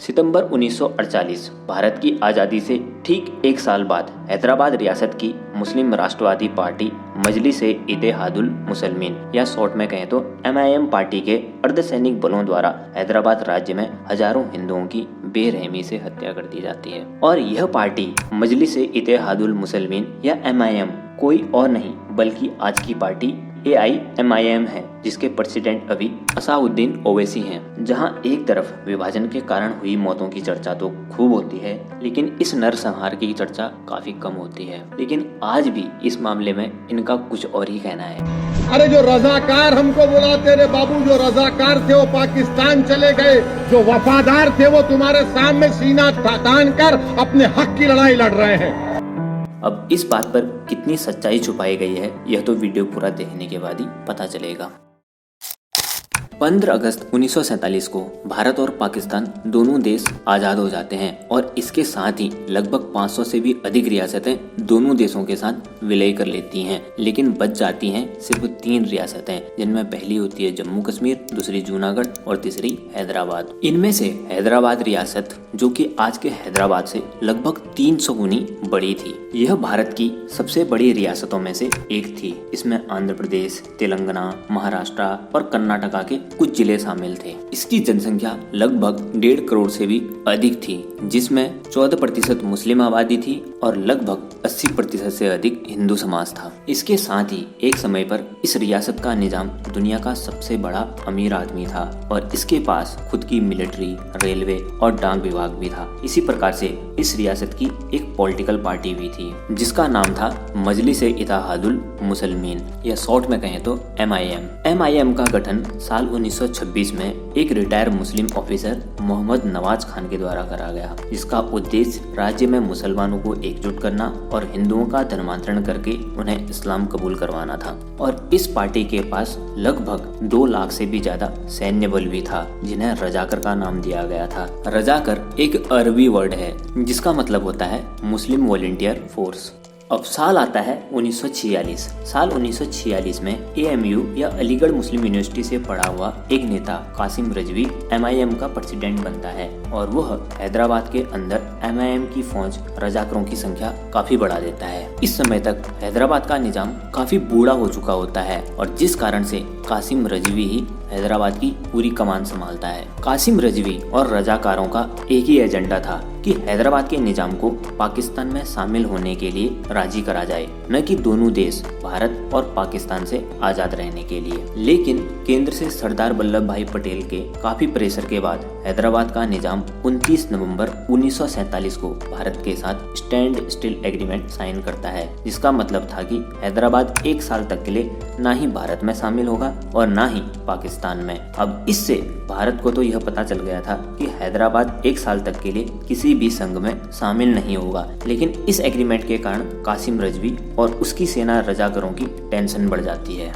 सितंबर 1948 भारत की आज़ादी से ठीक एक साल बाद हैदराबाद रियासत की मुस्लिम राष्ट्रवादी पार्टी मजलिस-ए-इत्तेहादुल मुसलमीन या शॉर्ट में कहें तो MIM पार्टी के अर्धसैनिक बलों द्वारा हैदराबाद राज्य में हजारों हिंदुओं की बेरहमी से हत्या कर दी जाती है। और यह पार्टी मजलिस-ए-इत्तेहादुल मुसलमीन या MIM कोई और नहीं बल्कि आज की पार्टी AIMIM है, जिसके प्रेसिडेंट अभी असाउद्दीन ओवैसी हैं। जहां एक तरफ विभाजन के कारण हुई मौतों की चर्चा तो खूब होती है, लेकिन इस नरसंहार की चर्चा काफी कम होती है। लेकिन आज भी इस मामले में इनका कुछ और ही कहना है। अरे जो रजाकार हमको बुलाते रे बाबू, जो रजाकार थे वो पाकिस्तान चले गए, जो वफादार थे वो तुम्हारे सामने सीना तान कर अपने हक की लड़ाई लड़ रहे हैं। अब इस बात पर कितनी सच्चाई छुपाई गई है यह तो वीडियो पूरा देखने के बाद ही पता चलेगा। 15 अगस्त 1947 को भारत और पाकिस्तान दोनों देश आज़ाद हो जाते हैं और इसके साथ ही लगभग 500 से भी अधिक रियासतें दोनों देशों के साथ विलय कर लेती हैं। लेकिन बच जाती हैं सिर्फ 3 रियासतें, जिनमें पहली होती है जम्मू कश्मीर, दूसरी जूनागढ़ और तीसरी हैदराबाद। इनमें से हैदराबाद रियासत, जो कि आज के हैदराबाद से लगभग 300 गुनी बड़ी थी, यह भारत की सबसे बड़ी रियासतों में से एक थी। इसमें आंध्र प्रदेश, तेलंगाना, महाराष्ट्र और कर्नाटका के कुछ जिले शामिल थे। इसकी जनसंख्या लगभग 1.5 करोड़ से भी अधिक थी, जिसमें 14% मुस्लिम आबादी थी और लगभग 80% से अधिक हिंदू समाज था। इसके साथ ही एक समय पर इस रियासत का निजाम दुनिया का सबसे बड़ा अमीर आदमी था और इसके पास खुद की मिलिट्री, रेलवे और डाक विभाग भी था। इसी प्रकार से इस रियासत की एक पॉलिटिकल पार्टी भी थी, जिसका नाम था मजलिस-ए-इत्तेहादुल मुसलमीन या शॉर्ट में कहें तो MIM। MIM का गठन साल 1926 में एक रिटायर मुस्लिम ऑफिसर मोहम्मद नवाज खान के द्वारा करा गया, जिसका उद्देश्य राज्य में मुसलमानों को एकजुट करना और हिंदुओं का धर्मांतरण करके उन्हें इस्लाम कबूल करवाना था। और इस पार्टी के पास लगभग 2 लाख से भी ज्यादा सैन्य बल भी था, जिन्हें रजाकर का नाम दिया गया था। रजाकर एक अरबी वर्ड है जिसका मतलब होता है मुस्लिम वॉलंटियर फोर्स। अब साल आता है 1946। साल 1946 में AMU या अलीगढ़ मुस्लिम यूनिवर्सिटी से पढ़ा हुआ एक नेता कासिम रजवी MIM का प्रेसिडेंट बनता है और वह हैदराबाद के अंदर MIM की फौज रजाकरों की संख्या काफी बढ़ा देता है। इस समय तक हैदराबाद का निजाम काफी बूढ़ा हो चुका होता है और जिस कारण से कासिम रजवी ही हैदराबाद की पूरी कमान संभालता है। कासिम रजवी और रजाकारों का एक ही एजेंडा था कि हैदराबाद के निजाम को पाकिस्तान में शामिल होने के लिए राजी करा जाए, न कि दोनों देश भारत और पाकिस्तान से आजाद रहने के लिए। लेकिन केंद्र से सरदार वल्लभ भाई पटेल के काफी प्रेशर के बाद हैदराबाद का निजाम 29 नवंबर 1947 को भारत के साथ स्टैंड स्टिल एग्रीमेंट साइन करता है, जिसका मतलब था कि हैदराबाद 1 साल तक के लिए ना ही भारत में शामिल होगा और ना ही पाकिस्तान में। अब इससे भारत को तो यह पता चल गया था कि हैदराबाद 1 साल तक के लिए किसी भी संघ में शामिल नहीं होगा, लेकिन इस एग्रीमेंट के कारण कासिम रजवी और उसकी सेना रजाकरों की टेंशन बढ़ जाती है।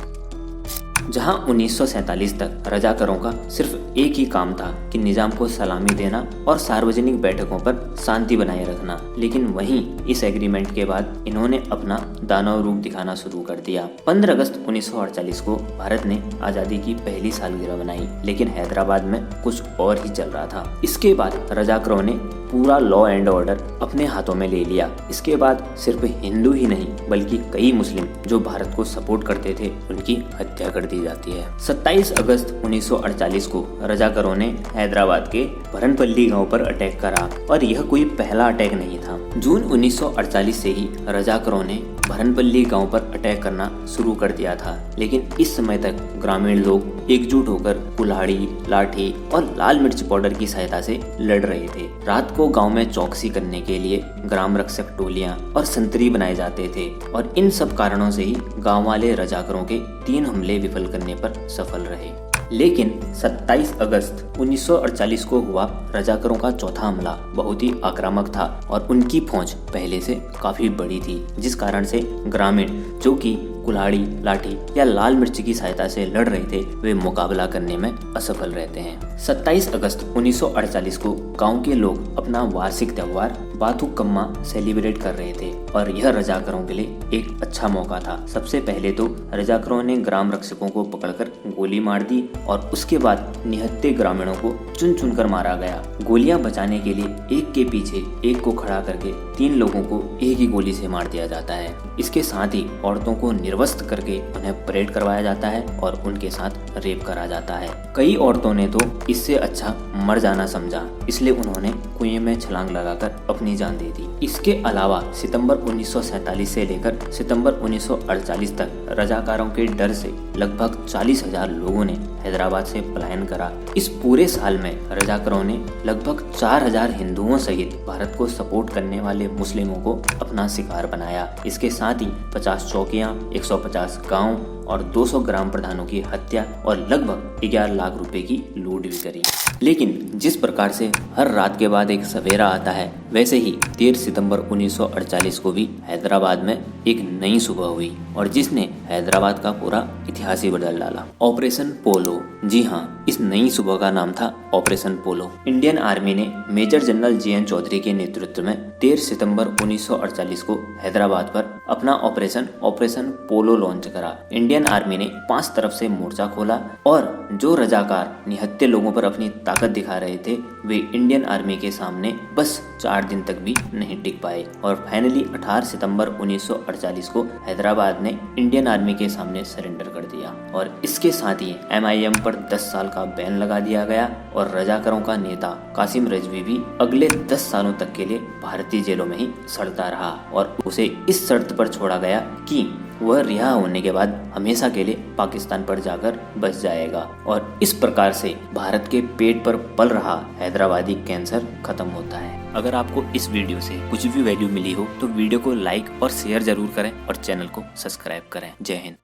जहां 1947 तक रजाकरों का सिर्फ एक ही काम था कि निजाम को सलामी देना और सार्वजनिक बैठकों पर शांति बनाए रखना, लेकिन वहीं इस एग्रीमेंट के बाद इन्होंने अपना दानव रूप दिखाना शुरू कर दिया। 15 अगस्त 1948 को भारत ने आजादी की पहली सालगिरह मनाई, लेकिन हैदराबाद में कुछ और ही चल रहा था। इसके बाद रजाकरों ने पूरा लॉ एंड ऑर्डर अपने हाथों में ले लिया। इसके बाद सिर्फ हिंदू ही नहीं बल्कि कई मुस्लिम जो भारत को सपोर्ट करते थे उनकी हत्या कर दी जाती है। 27 अगस्त 1948 को रजाकरों ने हैदराबाद के भरनपल्ली गांव पर अटैक करा और यह कोई पहला अटैक नहीं था। जून 1948 से ही रजाकरों ने भरनपल्ली गांव पर अटैक करना शुरू कर दिया था, लेकिन इस समय तक ग्रामीण लोग एकजुट होकर कुल्हाड़ी, लाठी और लाल मिर्च पाउडर की सहायता से लड़ रहे थे। रात को गांव में चौकसी करने के लिए ग्राम रक्षक टोलियां और संतरी बनाए जाते थे और इन सब कारणों से ही गांव वाले रजाकरों के 3 हमले विफल करने पर सफल रहे। लेकिन 27 अगस्त 1948 को हुआ रजाकरों का चौथा हमला बहुत ही आक्रामक था और उनकी फौज पहले से काफी बड़ी थी, जिस कारण से ग्रामीण जो कि कुल्हाड़ी, लाठी या लाल मिर्च की सहायता से लड़ रहे थे वे मुकाबला करने में असफल रहते हैं। 27 अगस्त 1948 को गांव के लोग अपना वार्षिक त्योहार बाथू कम्मा सेलिब्रेट कर रहे थे और यह रजाकारों के लिए एक अच्छा मौका था। सबसे पहले तो रजाकारों ने ग्राम रक्षकों को पकड़कर गोली मार दी और उसके बाद निहत्थे ग्रामीणों को चुन चुनकर मारा गया। गोलियां बचाने के लिए एक के पीछे एक को खड़ा करके 3 लोगों को एक ही गोली से मार दिया जाता है। इसके साथ ही औरतों को निर्वस्त्र करके उन्हें परेड करवाया जाता है और उनके साथ रेप करा जाता है। कई औरतों ने तो इससे अच्छा मर जाना समझा, इसलिए उन्होंने कुएं में छलांग लगाकर अपनी जान दे दी। इसके अलावा सितंबर 1947 से लेकर सितंबर 1948 तक रजाकारों के डर से लगभग 40,000 लोगों ने हैदराबाद से पलायन करा। इस पूरे साल में रजाकारों ने लगभग 4,000 हिंदुओं सहित भारत को सपोर्ट करने वाले मुस्लिमों को अपना शिकार बनाया। इसके साथ ही 50 चौकियां, 150 गांव और 200 ग्राम प्रधानों की हत्या और लगभग 11 लाख रुपए की लूट भी करी। लेकिन जिस प्रकार से हर रात के बाद एक सवेरा आता है, वैसे ही 13 सितंबर 1948 को भी हैदराबाद में एक नई सुबह हुई और जिसने हैदराबाद का पूरा इतिहास ही बदल डाला। ऑपरेशन पोलो। जी हाँ, इस नई सुबह का नाम था ऑपरेशन पोलो। इंडियन आर्मी ने मेजर जनरल JN चौधरी के नेतृत्व में 13 सितंबर 1948 को हैदराबाद पर अपना ऑपरेशन पोलो लॉन्च करा। इंडियन आर्मी ने 5 तरफ से मोर्चा खोला और जो रजाकार निहत्थे लोगों पर अपनी ताकत दिखा रहे थे, वे इंडियन आर्मी के सामने बस 4 दिन तक भी नहीं टिक पाए और फाइनली 18 सितंबर 1948 को हैदराबाद ने इंडियन आर्मी के सामने सरेंडर कर दिया और इसके साथ ही MIM पर 10 साल का बैन लगा दिया गया और रजाकारों का नेता कासिम रिजवी भी अगले 10 सालों तक के लिए भारतीय जेलों में ही सड़ता रहा और उसे इस शर्त पर छोड़ा गया कि वह रिहा होने के बाद हमेशा के लिए पाकिस्तान पर जाकर बस जाएगा और इस प्रकार से भारत के पेट पर पल रहा हैदराबादी कैंसर खत्म होता है। अगर आपको इस वीडियो से कुछ भी वैल्यू मिली हो तो वीडियो को लाइक और शेयर जरूर करें और चैनल को सब्सक्राइब करें। जय हिंद।